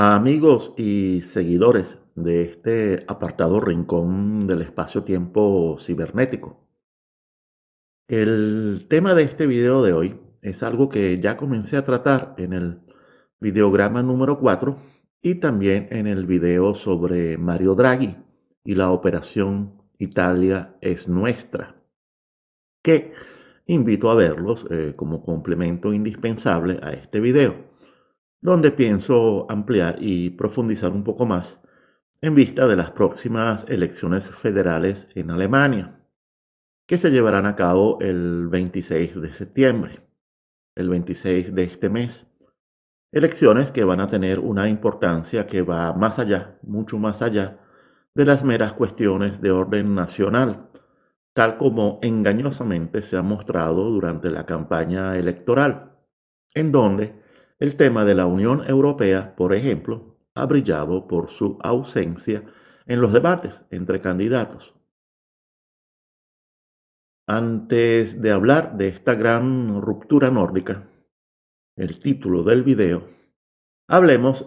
Amigos y seguidores de este apartado rincón del espacio-tiempo cibernético. El tema de este video de hoy es algo que ya comencé a tratar en el videograma número 4 y también en el video sobre Mario Draghi y la operación Italia es nuestra, que invito a verlos como complemento indispensable a este video, donde pienso ampliar y profundizar un poco más en vista de las próximas elecciones federales en Alemania, que se llevarán a cabo el 26 de septiembre, el 26 de este mes. Elecciones que van a tener una importancia que va más allá, mucho más allá, de las meras cuestiones de orden nacional, tal como engañosamente se ha mostrado durante la campaña electoral, en donde el tema de la Unión Europea, por ejemplo, ha brillado por su ausencia en los debates entre candidatos. Antes de hablar de esta gran ruptura nórdica, el título del video, hablemos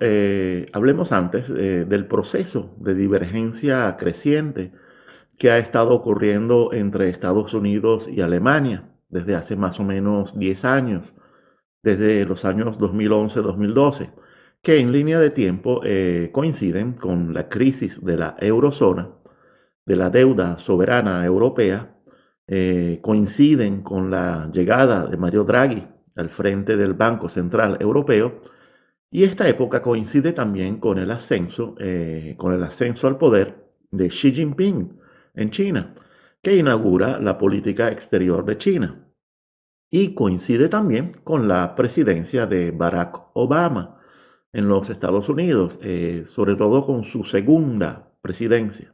antes del proceso de divergencia creciente que ha estado ocurriendo entre Estados Unidos y Alemania desde hace más o menos 10 años, desde los años 2011-2012, que en línea de tiempo coinciden con la crisis de la eurozona, de la deuda soberana europea, coinciden con la llegada de Mario Draghi al frente del Banco Central Europeo, y esta época coincide también con el ascenso al poder de Xi Jinping en China, que inaugura la política exterior de China. Y coincide también con la presidencia de Barack Obama en los Estados Unidos, sobre todo con su segunda presidencia.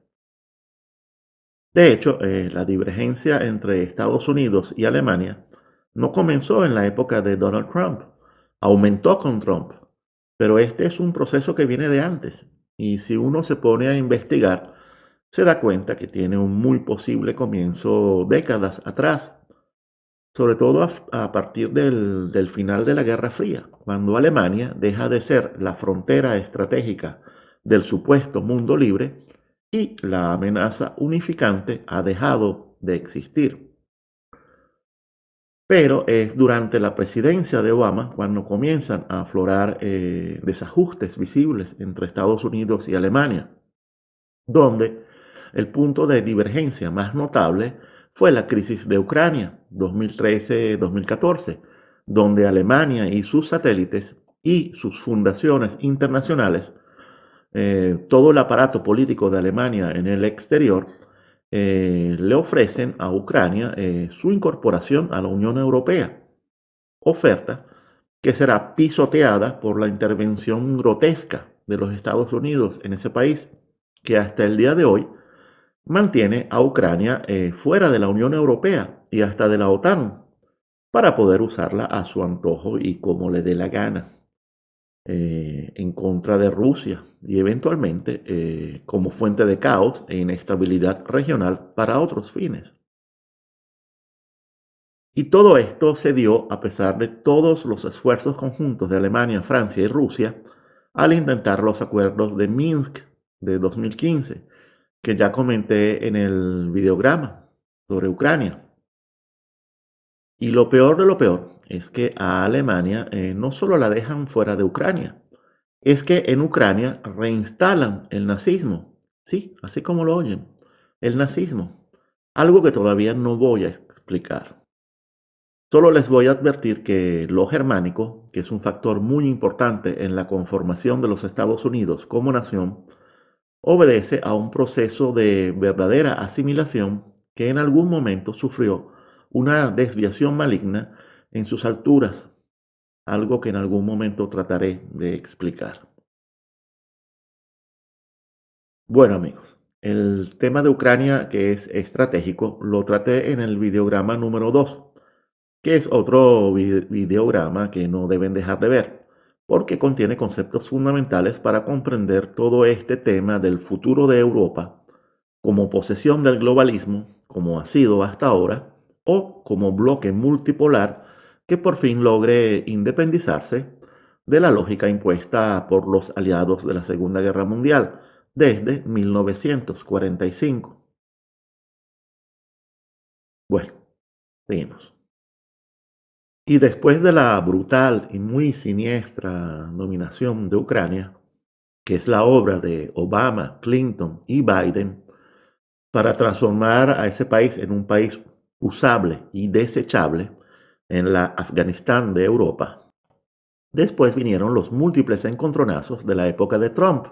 De hecho, la divergencia entre Estados Unidos y Alemania no comenzó en la época de Donald Trump, aumentó con Trump, pero este es un proceso que viene de antes, y si uno se pone a investigar, se da cuenta que tiene un muy posible comienzo décadas atrás, sobre todo a partir del final de la Guerra Fría, cuando Alemania deja de ser la frontera estratégica del supuesto mundo libre y la amenaza unificante ha dejado de existir. Pero es durante la presidencia de Obama cuando comienzan a aflorar desajustes visibles entre Estados Unidos y Alemania, donde el punto de divergencia más notable fue la crisis de Ucrania 2013-2014, donde Alemania y sus satélites y sus fundaciones internacionales, todo el aparato político de Alemania en el exterior, le ofrecen a Ucrania su incorporación a la Unión Europea, oferta que será pisoteada por la intervención grotesca de los Estados Unidos en ese país, que hasta el día de hoy mantiene a Ucrania fuera de la Unión Europea y hasta de la OTAN para poder usarla a su antojo y como le dé la gana, en contra de Rusia y eventualmente como fuente de caos e inestabilidad regional para otros fines. Y todo esto se dio a pesar de todos los esfuerzos conjuntos de Alemania, Francia y Rusia al intentar los acuerdos de Minsk de 2015, que ya comenté en el videograma sobre Ucrania. Y lo peor de lo peor es que a Alemania no solo la dejan fuera de Ucrania, es que en Ucrania reinstalan el nazismo. Sí, así como lo oyen, el nazismo. Algo que todavía no voy a explicar. Solo les voy a advertir que lo germánico, que es un factor muy importante en la conformación de los Estados Unidos como nación, obedece a un proceso de verdadera asimilación que en algún momento sufrió una desviación maligna en sus alturas, algo que en algún momento trataré de explicar. Bueno amigos, el tema de Ucrania que es estratégico lo traté en el videograma número 2, que es otro videograma que no deben dejar de ver, porque contiene conceptos fundamentales para comprender todo este tema del futuro de Europa como posesión del globalismo, como ha sido hasta ahora, o como bloque multipolar que por fin logre independizarse, de la lógica impuesta por los aliados de la Segunda Guerra Mundial desde 1945. Bueno, seguimos. Y después de la brutal y muy siniestra dominación de Ucrania, que es la obra de Obama, Clinton y Biden, para transformar a ese país en un país usable y desechable en la Afganistán de Europa. Después vinieron los múltiples encontronazos de la época de Trump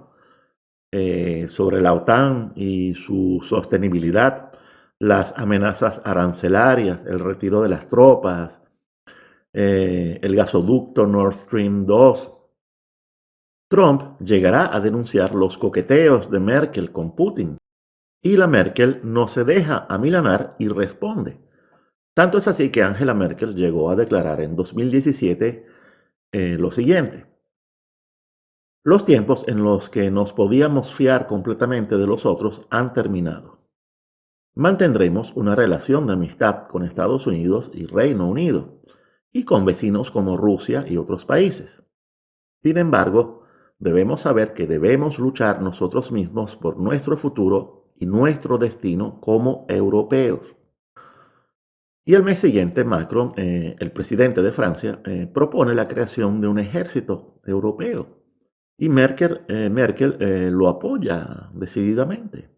sobre la OTAN y su sostenibilidad, las amenazas arancelarias, el retiro de las tropas, el gasoducto Nord Stream 2. Trump llegará a denunciar los coqueteos de Merkel con Putin y la Merkel no se deja amilanar y responde. Tanto es así que Angela Merkel llegó a declarar en 2017 lo siguiente: los tiempos en los que nos podíamos fiar completamente de los otros han terminado. Mantendremos una relación de amistad con Estados Unidos y Reino Unido y con vecinos como Rusia y otros países. Sin embargo, debemos saber que debemos luchar nosotros mismos por nuestro futuro y nuestro destino como europeos. Y el mes siguiente, Macron, el presidente de Francia, propone la creación de un ejército europeo. Y Merkel lo apoya decididamente.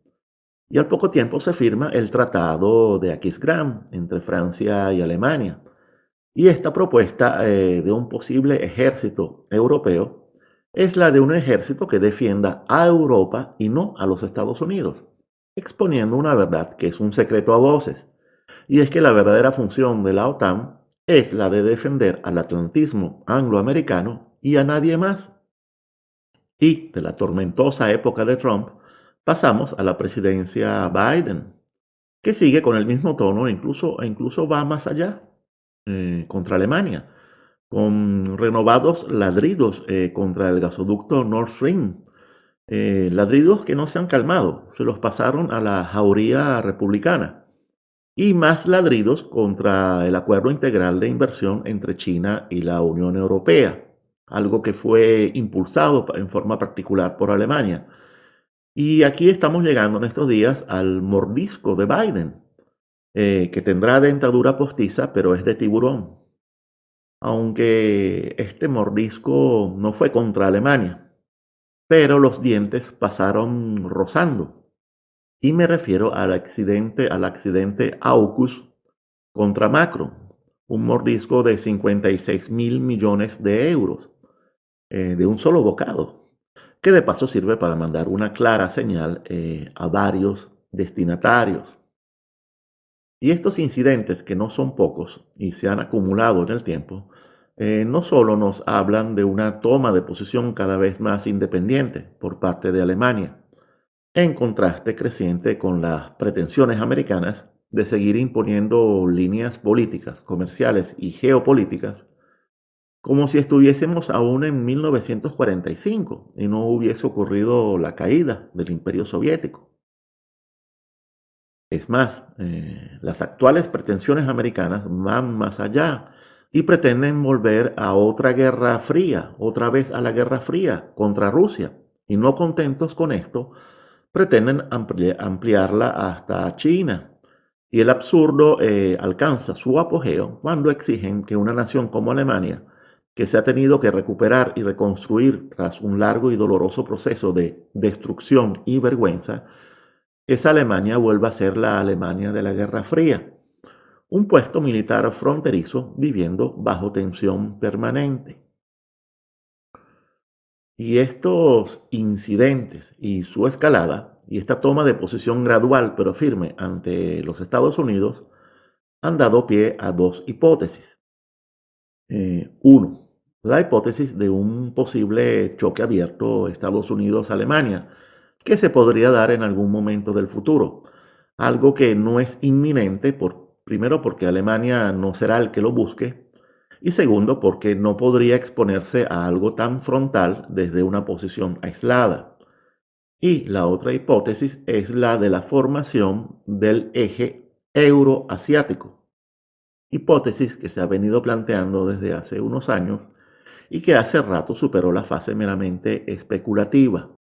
Y al poco tiempo se firma el Tratado de Aquisgrán entre Francia y Alemania. Y esta propuesta de un posible ejército europeo es la de un ejército que defienda a Europa y no a los Estados Unidos, exponiendo una verdad que es un secreto a voces, y es que la verdadera función de la OTAN es la de defender al atlantismo angloamericano y a nadie más. Y de la tormentosa época de Trump pasamos a la presidencia Biden, que sigue con el mismo tono e incluso va más allá contra Alemania, con renovados ladridos contra el gasoducto Nord Stream. Ladridos que no se han calmado, se los pasaron a la jauría republicana. Y más ladridos contra el acuerdo integral de inversión entre China y la Unión Europea, algo que fue impulsado en forma particular por Alemania. Y aquí estamos llegando en estos días al mordisco de Biden, que tendrá dentadura postiza, pero es de tiburón. Aunque este mordisco no fue contra Alemania, pero los dientes pasaron rozando. Y me refiero al accidente AUKUS contra Macron, un mordisco de 56.000 millones de euros, de un solo bocado, que de paso sirve para mandar una clara señal a varios destinatarios. Y estos incidentes, que no son pocos y se han acumulado en el tiempo, no solo nos hablan de una toma de posición cada vez más independiente por parte de Alemania, en contraste creciente con las pretensiones americanas de seguir imponiendo líneas políticas, comerciales y geopolíticas, como si estuviésemos aún en 1945 y no hubiese ocurrido la caída del Imperio Soviético. Es más, las actuales pretensiones americanas van más allá y pretenden volver a otra guerra fría, otra vez a la guerra fría contra Rusia. Y no contentos con esto, pretenden ampliarla hasta China. Y el absurdo alcanza su apogeo cuando exigen que una nación como Alemania, que se ha tenido que recuperar y reconstruir tras un largo y doloroso proceso de destrucción y vergüenza, esa Alemania vuelva a ser la Alemania de la Guerra Fría, un puesto militar fronterizo viviendo bajo tensión permanente. Y estos incidentes y su escalada y esta toma de posición gradual pero firme ante los Estados Unidos han dado pie a dos hipótesis. Uno, la hipótesis de un posible choque abierto Estados Unidos-Alemania, que se podría dar en algún momento del futuro. Algo que no es inminente, primero porque Alemania no será el que lo busque, y segundo porque no podría exponerse a algo tan frontal desde una posición aislada. Y la otra hipótesis es la de la formación del eje euroasiático, hipótesis que se ha venido planteando desde hace unos años y que hace rato superó la fase meramente especulativa.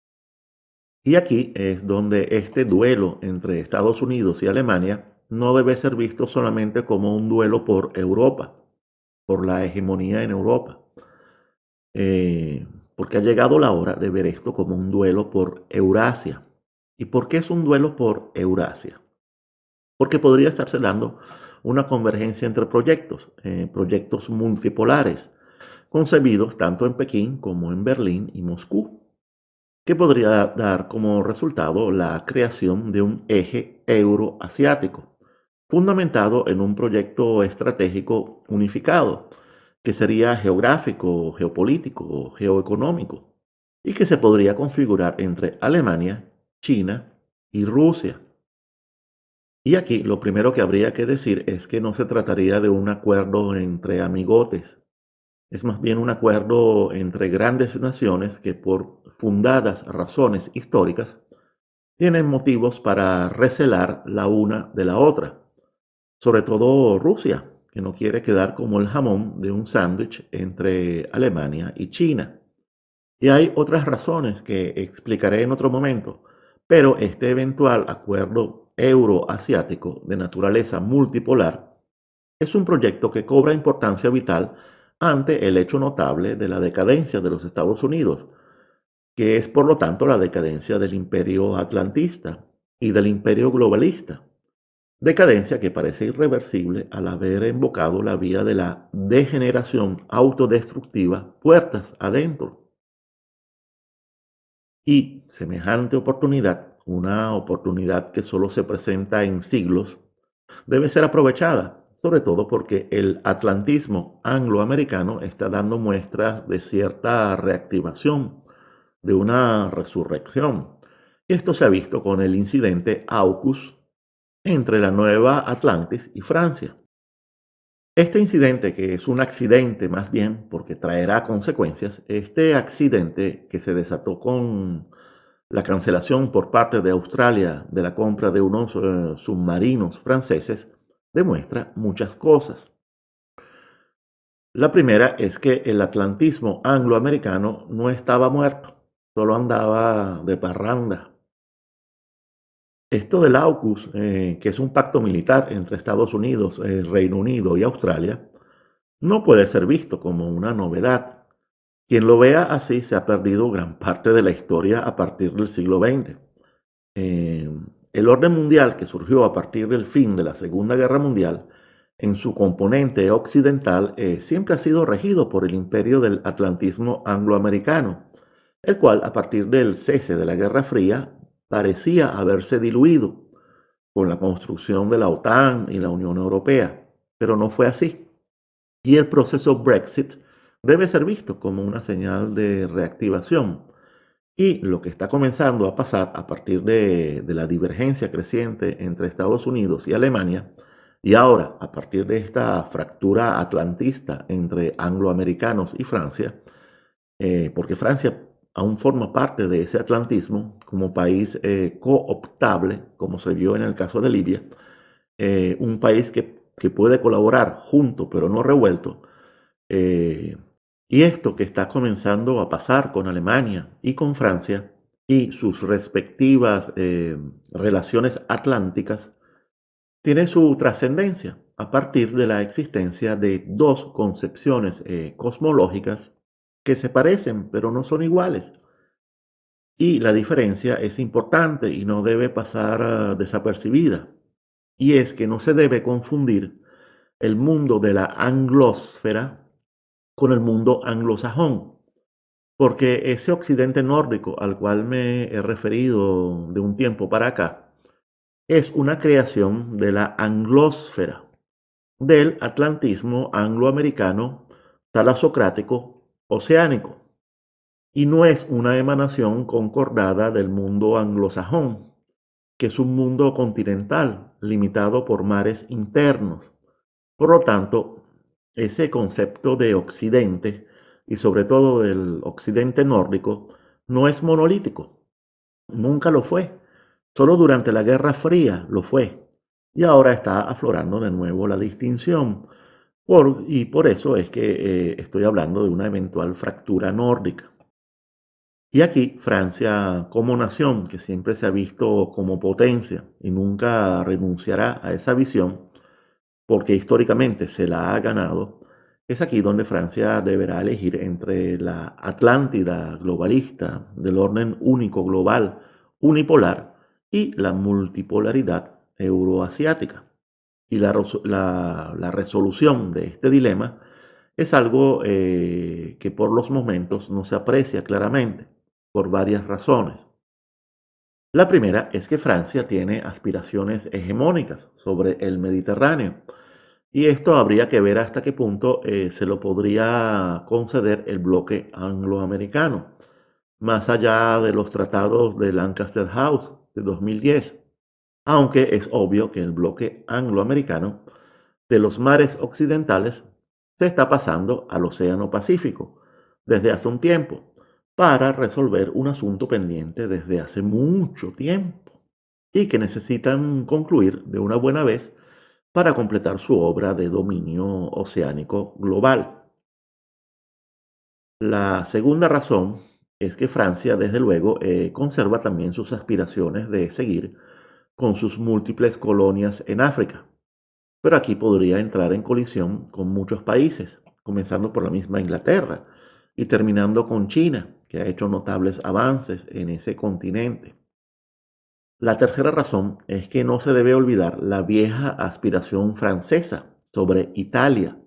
Y aquí es donde este duelo entre Estados Unidos y Alemania no debe ser visto solamente como un duelo por Europa, por la hegemonía en Europa, eh, porque ha llegado la hora de ver esto como un duelo por Eurasia. ¿Y por qué es un duelo por Eurasia? Porque podría estarse dando una convergencia entre proyectos, proyectos multipolares, concebidos tanto en Pekín como en Berlín y Moscú, que podría dar como resultado la creación de un eje euroasiático, fundamentado en un proyecto estratégico unificado, que sería geográfico, geopolítico o geoeconómico, y que se podría configurar entre Alemania, China y Rusia. Y aquí lo primero que habría que decir es que no se trataría de un acuerdo entre amigotes, es más bien un acuerdo entre grandes naciones que por fundadas razones históricas tienen motivos para recelar la una de la otra, sobre todo Rusia, que no quiere quedar como el jamón de un sándwich entre Alemania y China. Y hay otras razones que explicaré en otro momento, pero este eventual acuerdo euroasiático de naturaleza multipolar es un proyecto que cobra importancia vital ante el hecho notable de la decadencia de los Estados Unidos, que es por lo tanto la decadencia del imperio atlantista y del imperio globalista, decadencia que parece irreversible al haber invocado la vía de la degeneración autodestructiva puertas adentro. Y semejante oportunidad, una oportunidad que solo se presenta en siglos, debe ser aprovechada, sobre todo porque el atlantismo angloamericano está dando muestras de cierta reactivación, de una resurrección. Y esto se ha visto con el incidente AUKUS entre la Nueva Atlantis y Francia. Este incidente, que es un accidente más bien porque traerá consecuencias, este accidente que se desató con la cancelación por parte de Australia de la compra de unos submarinos franceses, demuestra muchas cosas. La primera es que el atlantismo angloamericano no estaba muerto, solo andaba de parranda. Esto del AUKUS, que es un pacto militar entre Estados Unidos, Reino Unido y Australia, no puede ser visto como una novedad. Quien lo vea así se ha perdido gran parte de la historia a partir del siglo XX. Eh, el orden mundial que surgió a partir del fin de la Segunda Guerra Mundial, en su componente occidental, siempre ha sido regido por el imperio del atlantismo angloamericano, el cual a partir del cese de la Guerra Fría parecía haberse diluido con la construcción de la OTAN y la Unión Europea, pero no fue así. Y el proceso Brexit debe ser visto como una señal de reactivación. Y lo que está comenzando a pasar a partir de la divergencia creciente entre Estados Unidos y Alemania, y ahora a partir de esta fractura atlantista entre angloamericanos y Francia, porque Francia aún forma parte de ese atlantismo como país cooptable, como se vio en el caso de Libia, un país que puede colaborar junto pero no revuelto. eh, y esto que está comenzando a pasar con Alemania y con Francia y sus respectivas relaciones atlánticas, tiene su trascendencia a partir de la existencia de dos concepciones cosmológicas que se parecen pero no son iguales. Y la diferencia es importante y no debe pasar desapercibida. Y es que no se debe confundir el mundo de la anglósfera con el mundo anglosajón, porque ese occidente nórdico al cual me he referido de un tiempo para acá es una creación de la anglósfera, del atlantismo angloamericano talasocrático oceánico, y no es una emanación concordada del mundo anglosajón, que es un mundo continental limitado por mares internos. Por lo tanto, ese concepto de occidente y sobre todo del occidente nórdico no es monolítico, nunca lo fue. Solo durante la Guerra Fría lo fue. Y ahora está aflorando de nuevo la distinción. Y por eso es que estoy hablando de una eventual fractura nórdica. Y aquí Francia, como nación que siempre se ha visto como potencia y nunca renunciará a esa visión, porque históricamente se la ha ganado, es aquí donde Francia deberá elegir entre la Atlántida globalista del orden único global unipolar y la multipolaridad euroasiática. Y la resolución de este dilema es algo que por los momentos no se aprecia claramente, por varias razones. La primera es que Francia tiene aspiraciones hegemónicas sobre el Mediterráneo, y esto habría que ver hasta qué punto se lo podría conceder el bloque angloamericano, más allá de los tratados de Lancaster House de 2010, aunque es obvio que el bloque angloamericano de los mares occidentales se está pasando al Océano Pacífico desde hace un tiempo para resolver un asunto pendiente desde hace mucho tiempo y que necesitan concluir de una buena vez para completar su obra de dominio oceánico global. La segunda razón es que Francia, desde luego, conserva también sus aspiraciones de seguir con sus múltiples colonias en África, pero aquí podría entrar en colisión con muchos países, comenzando por la misma Inglaterra y terminando con China, que ha hecho notables avances en ese continente. La tercera razón es que no se debe olvidar la vieja aspiración francesa sobre Italia.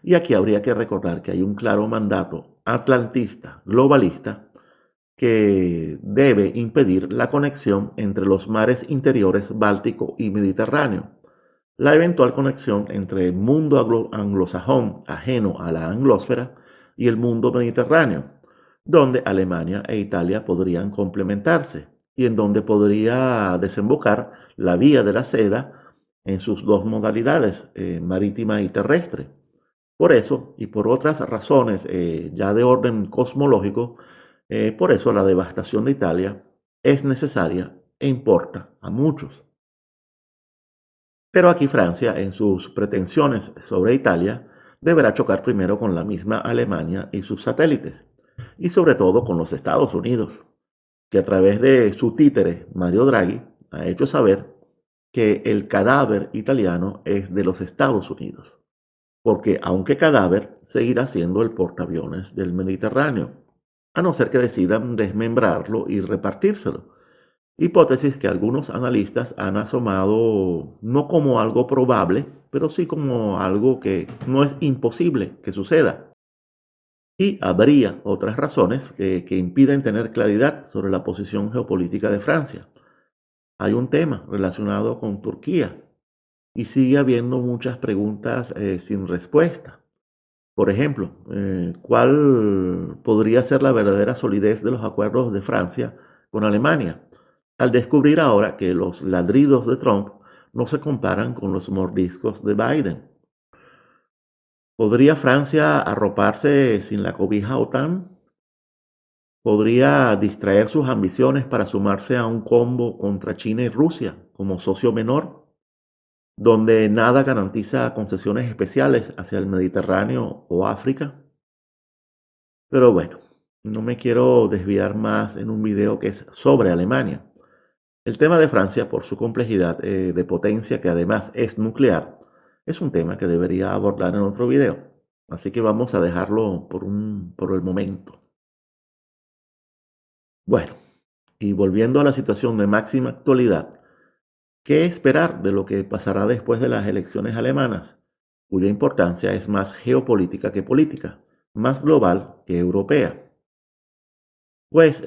Y aquí habría que recordar que hay un claro mandato atlantista, globalista, que debe impedir la conexión entre los mares interiores Báltico y Mediterráneo. La eventual conexión entre el mundo anglosajón ajeno a la anglósfera y el mundo mediterráneo, donde Alemania e Italia podrían complementarse y en donde podría desembocar la vía de la seda en sus dos modalidades, marítima y terrestre. Por eso, y por otras razones ya de orden cosmológico, por eso la devastación de Italia es necesaria e importa a muchos. Pero aquí Francia, en sus pretensiones sobre Italia, deberá chocar primero con la misma Alemania y sus satélites, y sobre todo con los Estados Unidos, que a través de su títere, Mario Draghi, ha hecho saber que el cadáver italiano es de los Estados Unidos, porque aunque cadáver, seguirá siendo el portaaviones del Mediterráneo, a no ser que decidan desmembrarlo y repartírselo. Hipótesis que algunos analistas han asomado no como algo probable, pero sí como algo que no es imposible que suceda. Y habría otras razones que impiden tener claridad sobre la posición geopolítica de Francia. Hay un tema relacionado con Turquía y sigue habiendo muchas preguntas sin respuesta. Por ejemplo, ¿cuál podría ser la verdadera solidez de los acuerdos de Francia con Alemania? Al descubrir ahora que los ladridos de Trump no se comparan con los mordiscos de Biden. ¿Podría Francia arroparse sin la cobija OTAN? ¿Podría distraer sus ambiciones para sumarse a un combo contra China y Rusia como socio menor, donde nada garantiza concesiones especiales hacia el Mediterráneo o África? Pero bueno, no me quiero desviar más en un video que es sobre Alemania. El tema de Francia, por su complejidad de potencia, que además es nuclear, es un tema que debería abordar en otro video. Así que vamos a dejarlo por el momento. Bueno, y volviendo a la situación de máxima actualidad, ¿qué esperar de lo que pasará después de las elecciones alemanas, cuya importancia es más geopolítica que política, más global que europea? Pues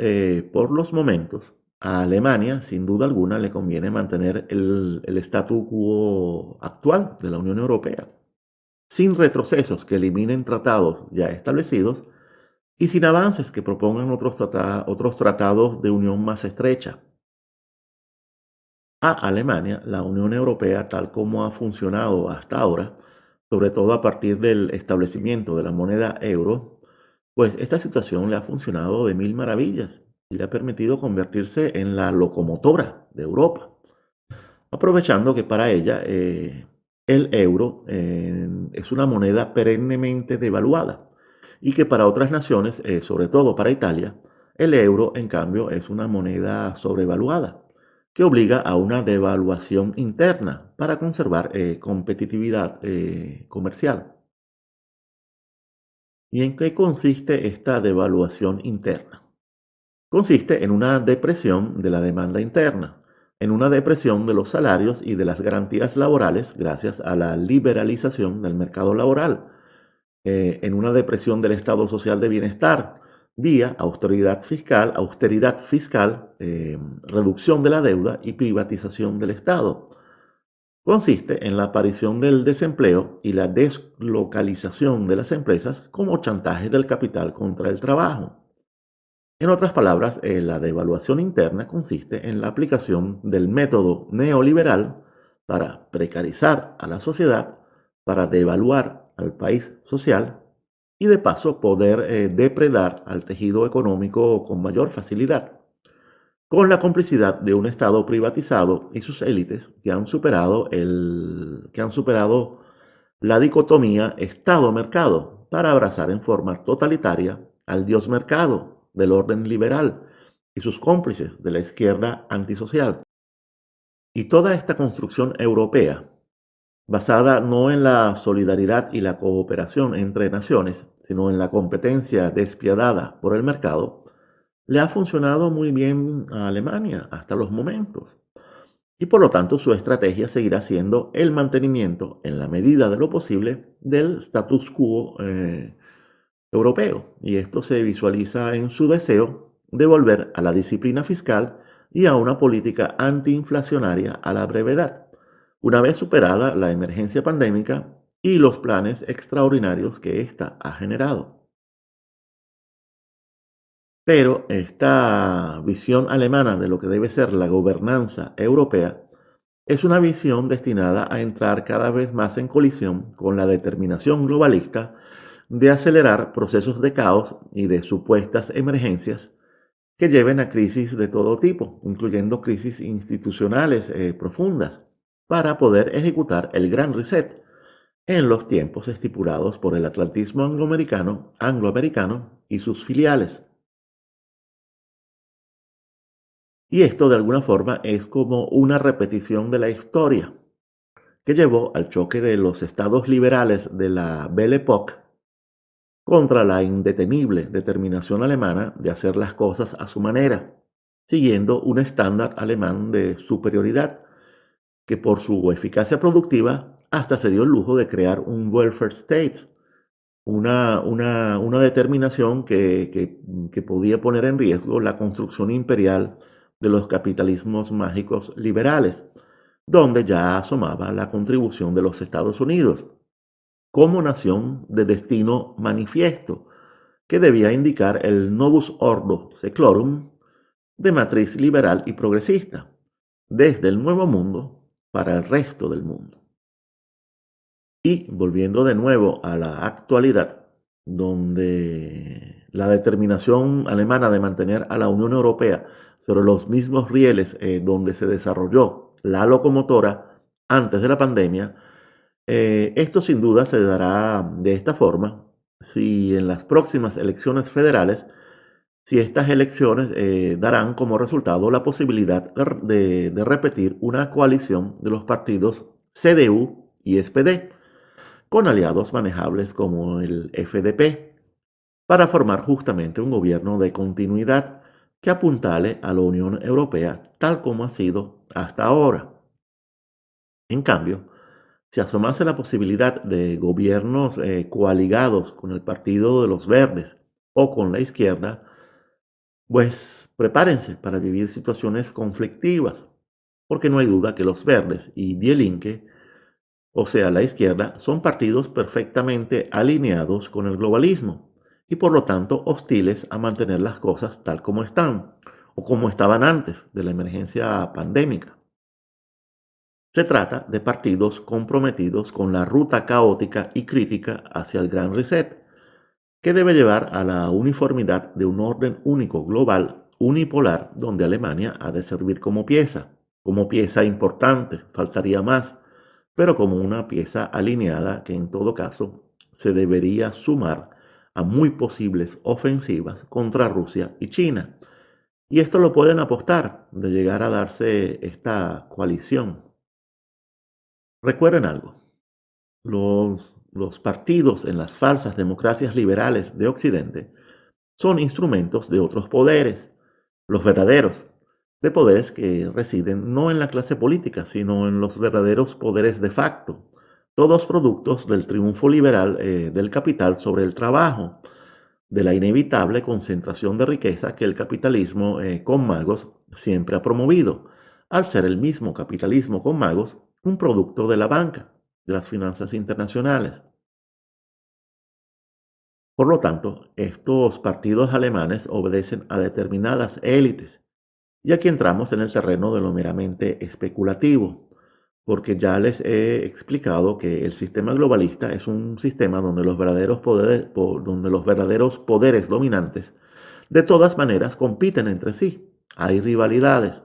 por los momentos, a Alemania, sin duda alguna, le conviene mantener el statu quo actual de la Unión Europea, sin retrocesos que eliminen tratados ya establecidos y sin avances que propongan otros tratados de unión más estrecha. A Alemania, la Unión Europea, tal como ha funcionado hasta ahora, sobre todo a partir del establecimiento de la moneda euro, pues esta situación le ha funcionado de mil maravillas y le ha permitido convertirse en la locomotora de Europa, aprovechando que para ella El euro es una moneda perennemente devaluada y que para otras naciones, sobre todo para Italia, el euro, en cambio, es una moneda sobrevaluada que obliga a una devaluación interna para conservar competitividad comercial. ¿Y en qué consiste esta devaluación interna? Consiste en una depresión de la demanda interna, en una depresión de los salarios y de las garantías laborales gracias a la liberalización del mercado laboral, en una depresión del estado social de bienestar vía austeridad fiscal, reducción de la deuda y privatización del Estado. Consiste en la aparición del desempleo y la deslocalización de las empresas como chantaje del capital contra el trabajo. En otras palabras, la devaluación interna consiste en la aplicación del método neoliberal para precarizar a la sociedad, para devaluar al país social y de paso poder depredar al tejido económico con mayor facilidad, con la complicidad de un Estado privatizado y sus élites que han superado la dicotomía Estado-mercado para abrazar en forma totalitaria al dios mercado del orden liberal y sus cómplices de la izquierda antisocial. Y toda esta construcción europea, basada no en la solidaridad y la cooperación entre naciones, sino en la competencia despiadada por el mercado, le ha funcionado muy bien a Alemania hasta los momentos. Y por lo tanto su estrategia seguirá siendo el mantenimiento, en la medida de lo posible, del status quo europeo. Y esto se visualiza en su deseo de volver a la disciplina fiscal y a una política antiinflacionaria a la brevedad, una vez superada la emergencia pandémica y los planes extraordinarios que ésta ha generado. Pero esta visión alemana de lo que debe ser la gobernanza europea es una visión destinada a entrar cada vez más en colisión con la determinación globalista de acelerar procesos de caos y de supuestas emergencias que lleven a crisis de todo tipo, incluyendo crisis institucionales profundas, para poder ejecutar el Gran Reset en los tiempos estipulados por el atlantismo angloamericano y sus filiales. Y esto de alguna forma es como una repetición de la historia que llevó al choque de los estados liberales de la Belle Époque contra la indetenible determinación alemana de hacer las cosas a su manera, siguiendo un estándar alemán de superioridad que por su eficacia productiva hasta se dio el lujo de crear un welfare state, una determinación que podía poner en riesgo la construcción imperial de los capitalismos mágicos liberales, donde ya asomaba la contribución de los Estados Unidos como nación de destino manifiesto, que debía indicar el novus ordo seclorum de matriz liberal y progresista, desde el Nuevo Mundo para el resto del mundo. Y volviendo de nuevo a la actualidad, donde la determinación alemana de mantener a la Unión Europea sobre los mismos rieles donde se desarrolló la locomotora antes de la pandemia, esto sin duda se dará de esta forma si en las próximas elecciones federales, si estas elecciones darán como resultado la posibilidad de repetir una coalición de los partidos CDU y SPD, con aliados manejables como el FDP, para formar justamente un gobierno de continuidad que apuntale a la Unión Europea tal como ha sido hasta ahora. En cambio, si asomase la posibilidad de gobiernos coaligados con el Partido de los Verdes o con la izquierda, pues prepárense para vivir situaciones conflictivas, porque no hay duda que los Verdes y Die Linke, o sea, la izquierda, son partidos perfectamente alineados con el globalismo y por lo tanto hostiles a mantener las cosas tal como están o como estaban antes de la emergencia pandémica. Se trata de partidos comprometidos con la ruta caótica y crítica hacia el Gran Reset, que debe llevar a la uniformidad de un orden único global unipolar donde Alemania ha de servir como pieza importante, faltaría más, pero como una pieza alineada que en todo caso se debería sumar a muy posibles ofensivas contra Rusia y China. Y esto lo pueden apostar de llegar a darse esta coalición. Recuerden algo, los partidos en las falsas democracias liberales de Occidente son instrumentos de otros poderes, los verdaderos, de poderes que residen no en la clase política, sino en los verdaderos poderes de facto, todos productos del triunfo liberal del capital sobre el trabajo, de la inevitable concentración de riqueza que el capitalismo con magos siempre ha promovido, al ser el mismo capitalismo con magos un producto de la banca, de las finanzas internacionales. Por lo tanto, estos partidos alemanes obedecen a determinadas élites. Y aquí entramos en el terreno de lo meramente especulativo, porque ya les he explicado que el sistema globalista es un sistema donde donde los verdaderos poderes dominantes de todas maneras compiten entre sí. Hay rivalidades.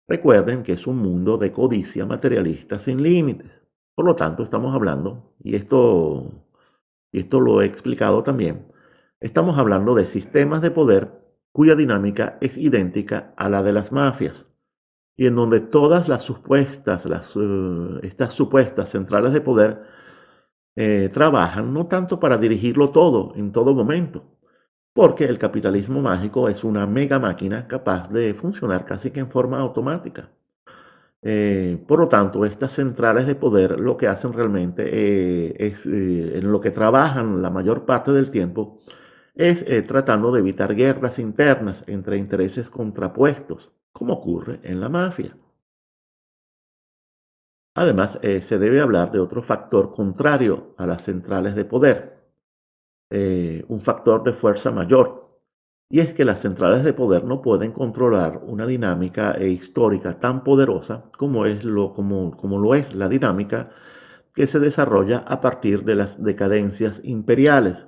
Recuerden que es un mundo de codicia materialista sin límites. Por lo tanto, estamos hablando, y esto lo he explicado también, estamos hablando de sistemas de poder cuya dinámica es idéntica a la de las mafias y en donde todas estas supuestas centrales de poder trabajan no tanto para dirigirlo todo en todo momento, porque el capitalismo mágico es una mega máquina capaz de funcionar casi que en forma automática. Por lo tanto, estas centrales de poder lo que hacen realmente en lo que trabajan la mayor parte del tiempo, es tratando de evitar guerras internas entre intereses contrapuestos, como ocurre en la mafia. Además, se debe hablar de otro factor contrario a las centrales de poder, un factor de fuerza mayor, y es que las centrales de poder no pueden controlar una dinámica histórica tan poderosa como lo es la dinámica que se desarrolla a partir de las decadencias imperiales,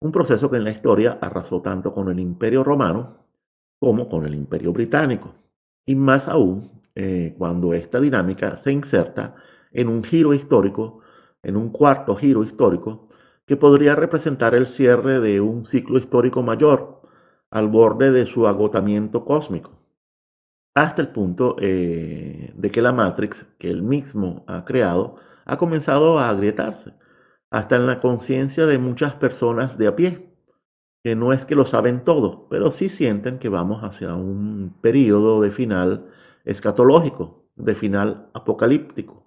un proceso que en la historia arrasó tanto con el Imperio Romano como con el Imperio Británico, y más aún cuando esta dinámica se inserta en un giro histórico, en un cuarto giro histórico, que podría representar el cierre de un ciclo histórico mayor, al borde de su agotamiento cósmico, hasta el punto de que la Matrix, que él mismo ha creado, ha comenzado a agrietarse, hasta en la conciencia de muchas personas de a pie que no es que lo saben todo, pero sí sienten que vamos hacia un periodo de final escatológico, de final apocalíptico.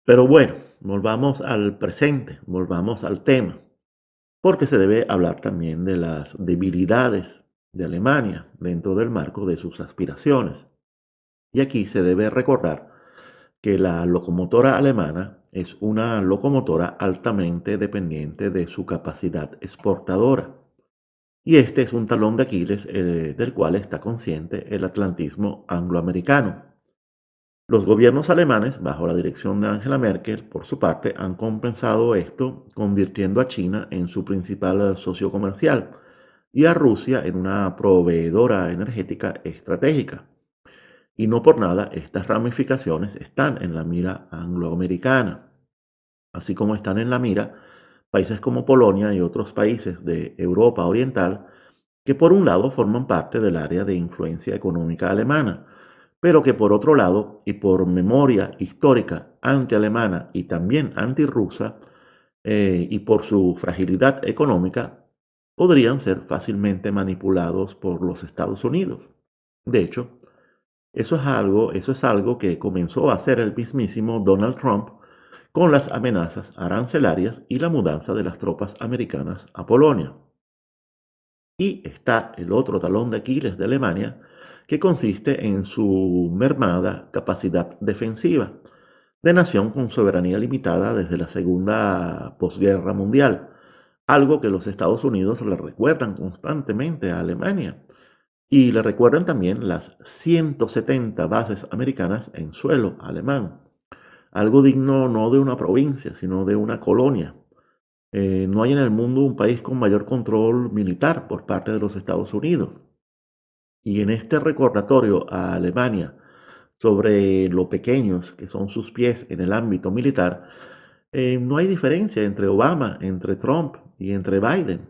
Pero bueno, volvamos al presente, volvamos al tema, porque se debe hablar también de las debilidades de Alemania dentro del marco de sus aspiraciones. Y aquí se debe recordar que la locomotora alemana es una locomotora altamente dependiente de su capacidad exportadora. Y este es un talón de Aquiles del cual está consciente el atlantismo angloamericano. Los gobiernos alemanes, bajo la dirección de Angela Merkel, por su parte, han compensado esto convirtiendo a China en su principal socio comercial y a Rusia en una proveedora energética estratégica. Y no por nada, estas ramificaciones están en la mira angloamericana, así como están en la mira países como Polonia y otros países de Europa Oriental que por un lado forman parte del área de influencia económica alemana, pero que por otro lado, y por memoria histórica anti-alemana y también anti-rusa, y por su fragilidad económica, podrían ser fácilmente manipulados por los Estados Unidos. De hecho, eso es algo que comenzó a hacer el mismísimo Donald Trump con las amenazas arancelarias y la mudanza de las tropas americanas a Polonia. Y está el otro talón de Aquiles de Alemania, que consiste en su mermada capacidad defensiva, de nación con soberanía limitada desde la Segunda Posguerra Mundial, algo que los Estados Unidos le recuerdan constantemente a Alemania. Y le recuerdan también las 170 bases americanas en suelo alemán, algo digno no de una provincia, sino de una colonia. No hay en el mundo un país con mayor control militar por parte de los Estados Unidos. Y en este recordatorio a Alemania sobre lo pequeños que son sus pies en el ámbito militar, no hay diferencia entre Obama, entre Trump y entre Biden,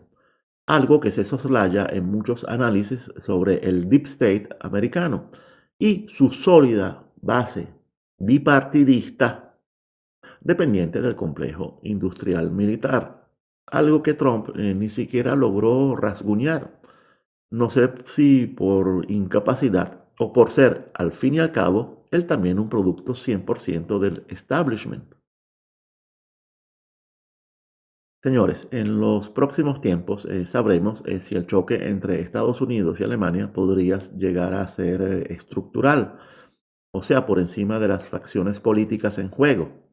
algo que se soslaya en muchos análisis sobre el Deep State americano y su sólida base bipartidista dependiente del complejo industrial militar, algo que Trump ni siquiera logró rasguñar. No sé si por incapacidad o por ser, al fin y al cabo, él también un producto 100% del establishment. Señores, en los próximos tiempos sabremos si el choque entre Estados Unidos y Alemania podría llegar a ser estructural, o sea, por encima de las facciones políticas en juego.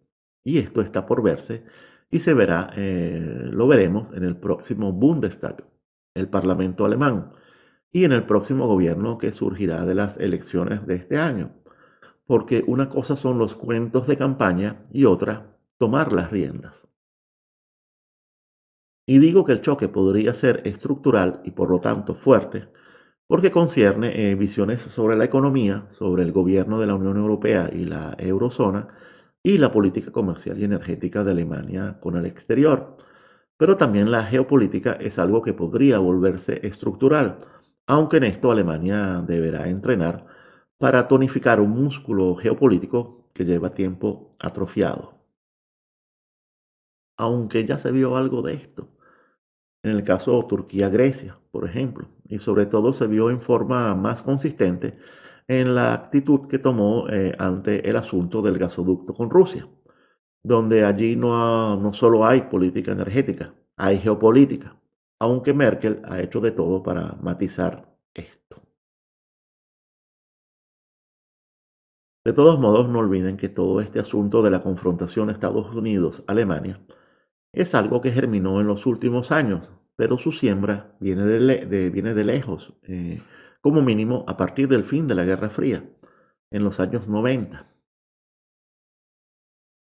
Y esto está por verse y se verá, lo veremos en el próximo Bundestag, el Parlamento alemán, y en el próximo gobierno que surgirá de las elecciones de este año. Porque una cosa son los cuentos de campaña y otra, tomar las riendas. Y digo que el choque podría ser estructural y por lo tanto fuerte, porque concierne visiones sobre la economía, sobre el gobierno de la Unión Europea y la eurozona, y la política comercial y energética de Alemania con el exterior. Pero también la geopolítica es algo que podría volverse estructural, aunque en esto Alemania deberá entrenar para tonificar un músculo geopolítico que lleva tiempo atrofiado. Aunque ya se vio algo de esto en el caso Turquía-Grecia, por ejemplo, y sobre todo se vio en forma más consistente en la actitud que tomó ante el asunto del gasoducto con Rusia, donde allí no solo hay política energética, hay geopolítica, aunque Merkel ha hecho de todo para matizar esto. De todos modos, no olviden que todo este asunto de la confrontación Estados Unidos-Alemania es algo que germinó en los últimos años, pero su siembra viene de lejos, como mínimo a partir del fin de la Guerra Fría, en los años 90.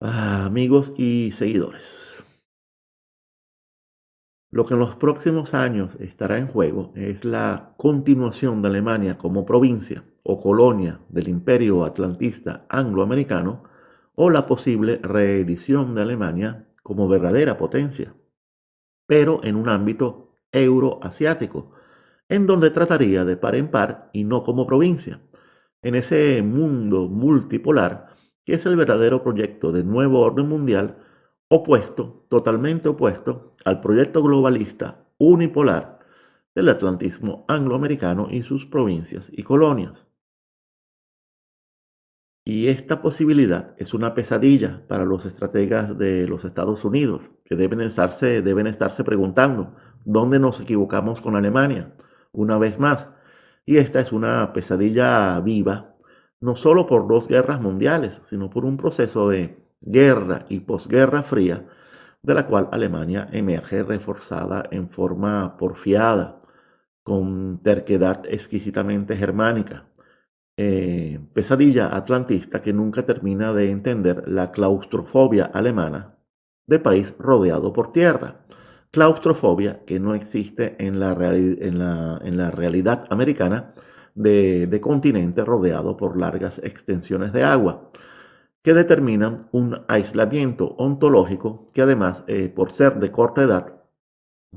Amigos y seguidores, lo que en los próximos años estará en juego es la continuación de Alemania como provincia o colonia del imperio atlantista angloamericano o la posible reedición de Alemania como verdadera potencia, pero en un ámbito euroasiático, en donde trataría de par en par y no como provincia, en ese mundo multipolar que es el verdadero proyecto de nuevo orden mundial, opuesto, totalmente opuesto al proyecto globalista unipolar del atlantismo angloamericano y sus provincias y colonias. Y esta posibilidad es una pesadilla para los estrategas de los Estados Unidos, que deben estarse preguntando, ¿dónde nos equivocamos con Alemania? Una vez más. Y esta es una pesadilla viva, no solo por dos guerras mundiales, sino por un proceso de guerra y posguerra fría, de la cual Alemania emerge reforzada en forma porfiada, con terquedad exquisitamente germánica, pesadilla atlantista que nunca termina de entender la claustrofobia alemana de país rodeado por tierra. Claustrofobia que no existe en la realidad americana de continente rodeado por largas extensiones de agua, que determinan un aislamiento ontológico que además, por ser de corta edad,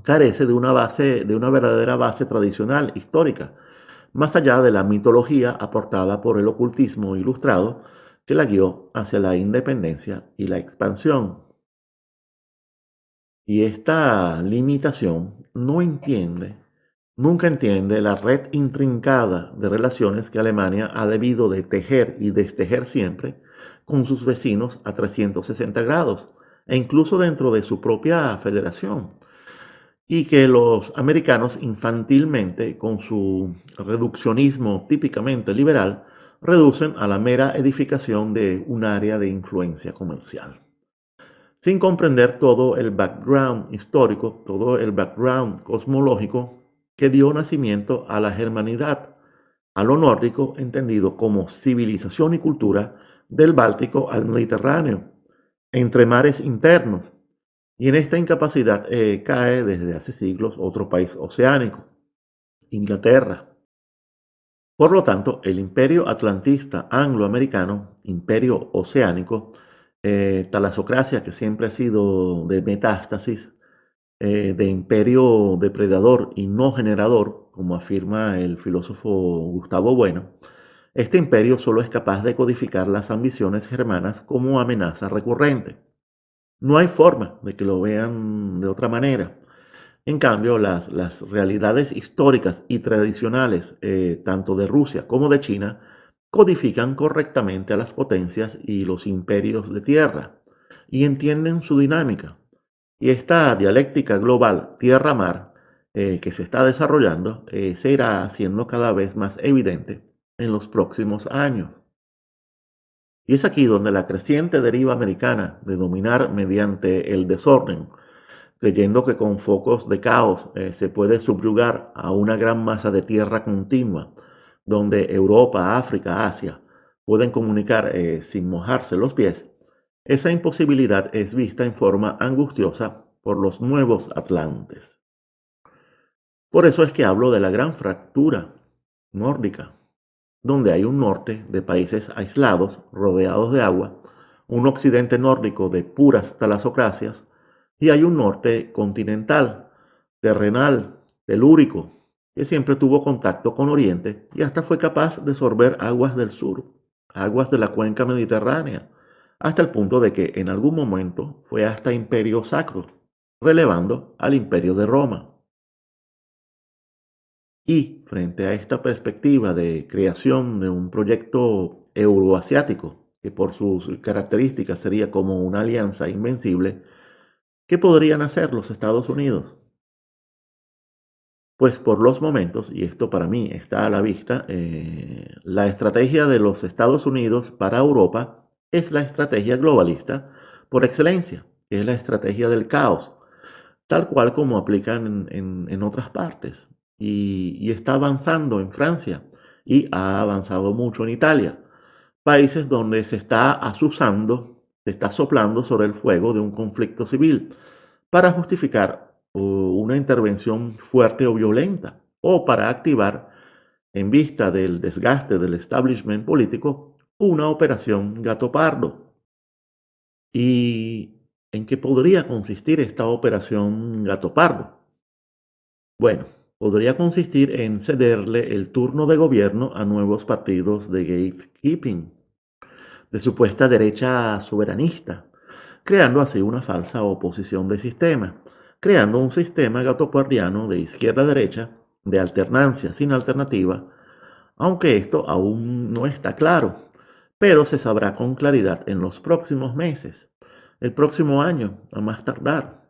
carece de una verdadera base tradicional, histórica, más allá de la mitología aportada por el ocultismo ilustrado que la guió hacia la independencia y la expansión. Y esta limitación nunca entiende la red intrincada de relaciones que Alemania ha debido de tejer y destejer siempre con sus vecinos a 360 grados, e incluso dentro de su propia federación, y que los americanos infantilmente, con su reduccionismo típicamente liberal, reducen a la mera edificación de un área de influencia comercial, sin comprender todo el background histórico, todo el background cosmológico que dio nacimiento a la germanidad, a lo nórdico entendido como civilización y cultura del Báltico al Mediterráneo, entre mares internos, y en esta incapacidad cae desde hace siglos otro país oceánico, Inglaterra. Por lo tanto, el imperio atlantista angloamericano, imperio oceánico, talasocracia que siempre ha sido de metástasis, de imperio depredador y no generador, como afirma el filósofo Gustavo Bueno, este imperio solo es capaz de codificar las ambiciones germanas como amenaza recurrente. No hay forma de que lo vean de otra manera. En cambio, las realidades históricas y tradicionales, tanto de Rusia como de China, codifican correctamente a las potencias y los imperios de tierra y entienden su dinámica. Y esta dialéctica global tierra-mar que se está desarrollando se irá haciendo cada vez más evidente en los próximos años. Y es aquí donde la creciente deriva americana de dominar mediante el desorden, creyendo que con focos de caos se puede subyugar a una gran masa de tierra continua, donde Europa, África, Asia pueden comunicar sin mojarse los pies, esa imposibilidad es vista en forma angustiosa por los nuevos atlantes. Por eso es que hablo de la gran fractura nórdica, donde hay un norte de países aislados, rodeados de agua, un occidente nórdico de puras talasocracias, y hay un norte continental, terrenal, telúrico, que siempre tuvo contacto con Oriente y hasta fue capaz de sorber aguas del sur, aguas de la cuenca mediterránea, hasta el punto de que en algún momento fue hasta imperio sacro, relevando al imperio de Roma. Y frente a esta perspectiva de creación de un proyecto euroasiático, que por sus características sería como una alianza invencible, ¿qué podrían hacer los Estados Unidos? Pues por los momentos, y esto para mí está a la vista, la estrategia de los Estados Unidos para Europa es la estrategia globalista por excelencia, que es la estrategia del caos, tal cual como aplican en otras partes. Y está avanzando en Francia y ha avanzado mucho en Italia, países donde se está azuzando, se está soplando sobre el fuego de un conflicto civil para justificar una intervención fuerte o violenta o para activar, en vista del desgaste del establishment político, una operación gato pardo. ¿Y en qué podría consistir esta operación gato pardo? Bueno, podría consistir en cederle el turno de gobierno a nuevos partidos de gatekeeping, de supuesta derecha soberanista, creando así una falsa oposición de sistema, creando un sistema gatopardiano de izquierda a derecha, de alternancia sin alternativa, aunque esto aún no está claro, pero se sabrá con claridad en los próximos meses, el próximo año, a más tardar.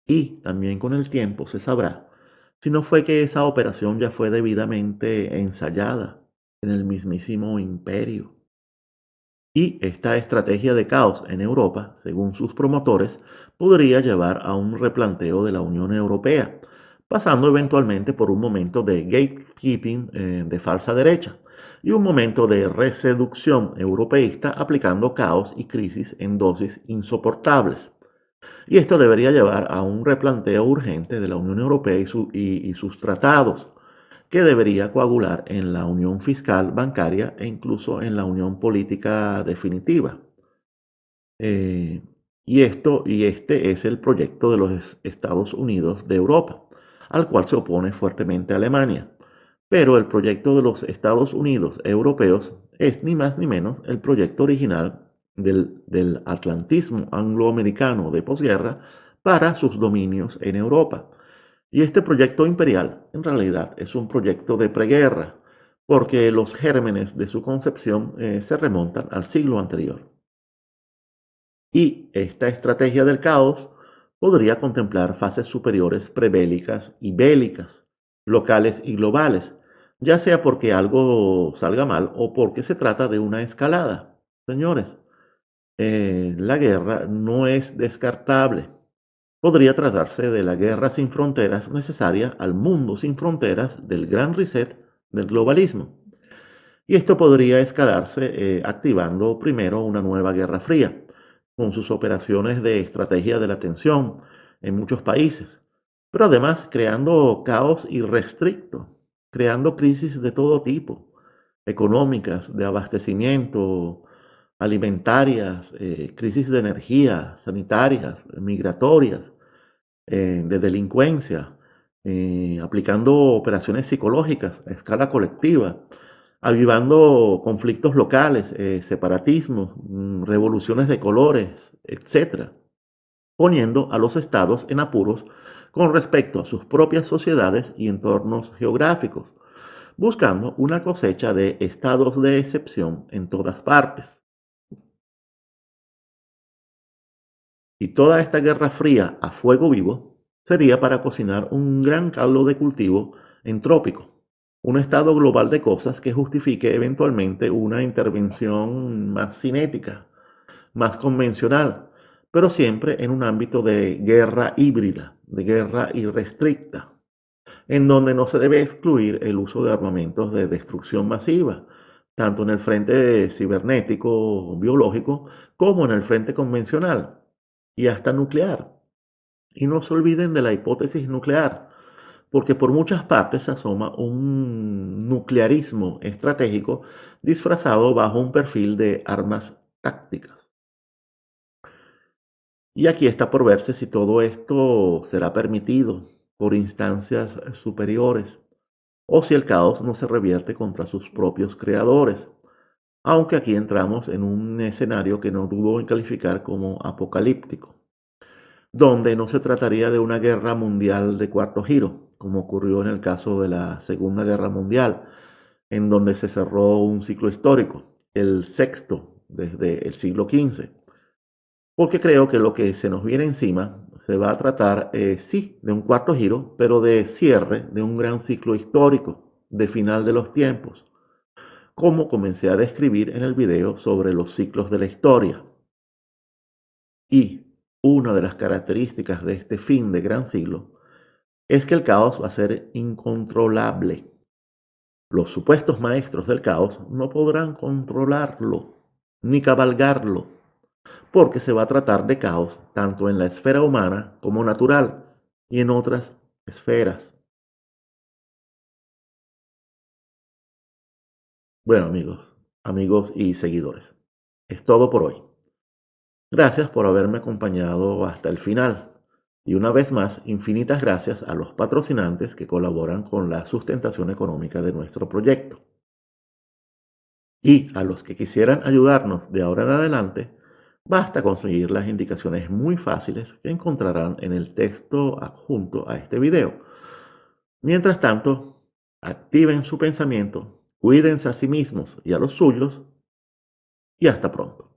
Y también con el tiempo se sabrá si no fue que esa operación ya fue debidamente ensayada en el mismísimo imperio. Y esta estrategia de caos en Europa, según sus promotores, podría llevar a un replanteo de la Unión Europea, pasando eventualmente por un momento de gatekeeping de falsa derecha y un momento de reseducción europeísta aplicando caos y crisis en dosis insoportables. Y esto debería llevar a un replanteo urgente de la Unión Europea y sus tratados, que debería coagular en la unión fiscal, bancaria e incluso en la unión política definitiva. Eh, y este es el proyecto de los Estados Unidos de Europa, al cual se opone fuertemente Alemania. Pero el proyecto de los Estados Unidos europeos es ni más ni menos el proyecto original del atlantismo angloamericano de posguerra para sus dominios en Europa. Y este proyecto imperial en realidad es un proyecto de preguerra, porque los gérmenes de su concepción se remontan al siglo anterior. Y esta estrategia del caos podría contemplar fases superiores prebélicas y bélicas, locales y globales, ya sea porque algo salga mal o porque se trata de una escalada. Señores, la guerra no es descartable. Podría tratarse de la guerra sin fronteras necesaria al mundo sin fronteras del gran reset del globalismo. Y esto podría escalarse activando primero una nueva guerra fría, con sus operaciones de estrategia de la tensión en muchos países, pero además creando caos irrestricto. creando crisis de todo tipo, económicas, de abastecimiento, alimentarias, crisis de energía, sanitarias, migratorias, de delincuencia, aplicando operaciones psicológicas a escala colectiva, avivando conflictos locales, separatismos, revoluciones de colores, etcétera, poniendo a los estados en apuros con respecto a sus propias sociedades y entornos geográficos, buscando una cosecha de estados de excepción en todas partes. Y toda esta guerra fría a fuego vivo sería para cocinar un gran caldo de cultivo entrópico, un estado global de cosas que justifique eventualmente una intervención más cinética, más convencional, pero siempre en un ámbito de guerra híbrida, de guerra irrestricta, en donde no se debe excluir el uso de armamentos de destrucción masiva, tanto en el frente cibernético, biológico, como en el frente convencional y hasta nuclear. Y no se olviden de la hipótesis nuclear, porque por muchas partes se asoma un nuclearismo estratégico disfrazado bajo un perfil de armas tácticas. Y aquí está por verse si todo esto será permitido por instancias superiores o si el caos no se revierte contra sus propios creadores, aunque aquí entramos en un escenario que no dudo en calificar como apocalíptico, donde no se trataría de una guerra mundial de cuarto giro, como ocurrió en el caso de la Segunda Guerra Mundial, en donde se cerró un ciclo histórico, el sexto desde el siglo XV, porque creo que lo que se nos viene encima se va a tratar, sí, de un cuarto giro, pero de cierre de un gran ciclo histórico, de final de los tiempos, como comencé a describir en el video sobre los ciclos de la historia. Y una de las características de este fin de gran siglo es que el caos va a ser incontrolable. Los supuestos maestros del caos no podrán controlarlo ni cabalgarlo, porque se va a tratar de caos tanto en la esfera humana como natural y en otras esferas. Bueno, amigos y seguidores, es todo por hoy. Gracias por haberme acompañado hasta el final. Y una vez más, infinitas gracias a los patrocinantes que colaboran con la sustentación económica de nuestro proyecto. Y a los que quisieran ayudarnos de ahora en adelante, basta conseguir las indicaciones muy fáciles que encontrarán en el texto adjunto a este video. Mientras tanto, activen su pensamiento, cuídense a sí mismos y a los suyos, y hasta pronto.